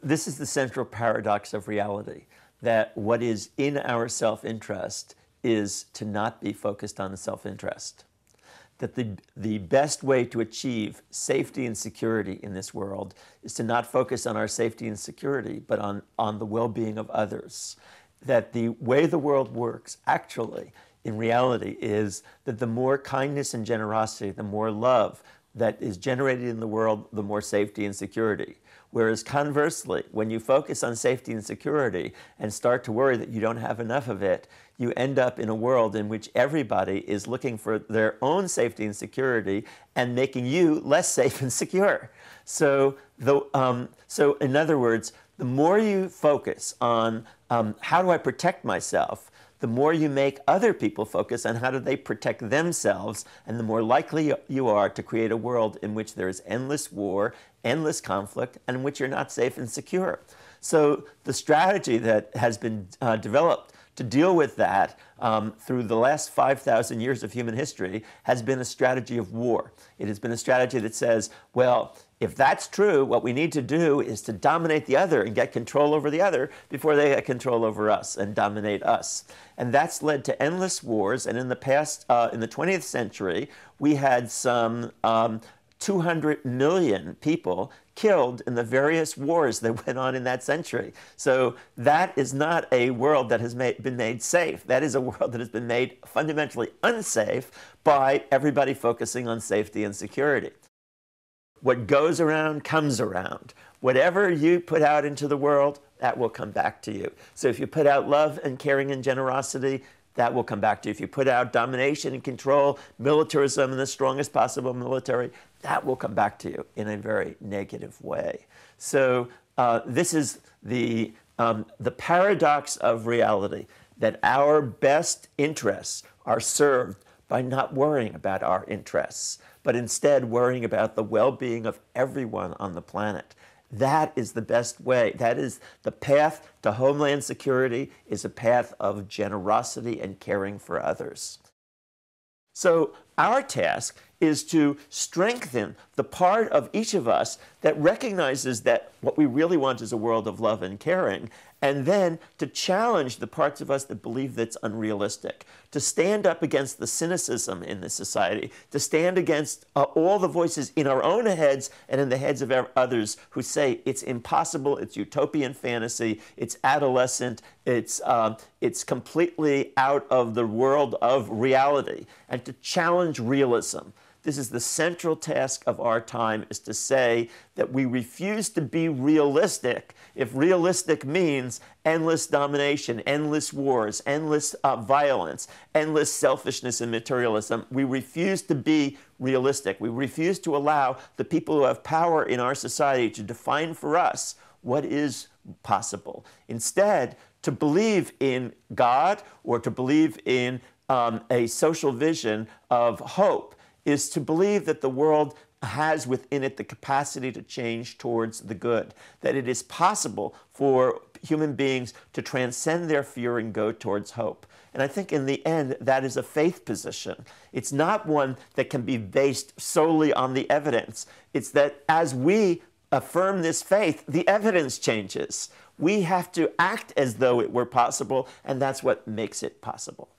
this is the central paradox of reality, that what is in our self-interest is to not be focused on the self-interest. That the best way to achieve safety and security in this world is to not focus on our safety and security, but on the well-being of others. That the way the world works, actually, in reality, is that the more kindness and generosity, the more love that is generated in the world, the more safety and security. Whereas conversely, when you focus on safety and security and start to worry that you don't have enough of it, you end up in a world in which everybody is looking for their own safety and security and making you less safe and secure. So in other words, the more you focus on how do I protect myself, the more you make other people focus on how do they protect themselves, and the more likely you are to create a world in which there is endless war, endless conflict, and in which you're not safe and secure. So the strategy that has been developed to deal with that through the last 5,000 years of human history has been a strategy of war. It has been a strategy that says, well, if that's true, what we need to do is to dominate the other and get control over the other before they get control over us and dominate us. And that's led to endless wars. And in the past, in the 20th century, we had some 200 million people killed in the various wars that went on in that century. So that is not a world that has been made safe. That is a world that has been made fundamentally unsafe by everybody focusing on safety and security. What goes around comes around. Whatever you put out into the world, that will come back to you. So if you put out love and caring and generosity, that will come back to you. If you put out domination and control, militarism and the strongest possible military, that will come back to you in a very negative way. So this is the paradox of reality, that our best interests are served by not worrying about our interests, but instead worrying about the well-being of everyone on the planet. That is the best way. That is the path to homeland security, is a path of generosity and caring for others. So our task is to strengthen the part of each of us that recognizes that what we really want is a world of love and caring, and then to challenge the parts of us that believe that's unrealistic, to stand up against the cynicism in this society, to stand against all the voices in our own heads and in the heads of others who say it's impossible, it's utopian fantasy, it's adolescent, it's completely out of the world of reality, and to challenge realism. This is the central task of our time, is to say that we refuse to be realistic if realistic means endless domination, endless wars, endless violence, endless selfishness and materialism. We refuse to be realistic. We refuse to allow the people who have power in our society to define for us what is possible. Instead, to believe in God or to believe in a social vision of hope is to believe that the world has within it the capacity to change towards the good, that it is possible for human beings to transcend their fear and go towards hope. And I think in the end, that is a faith position. It's not one that can be based solely on the evidence. It's that as we affirm this faith, the evidence changes. We have to act as though it were possible, and that's what makes it possible.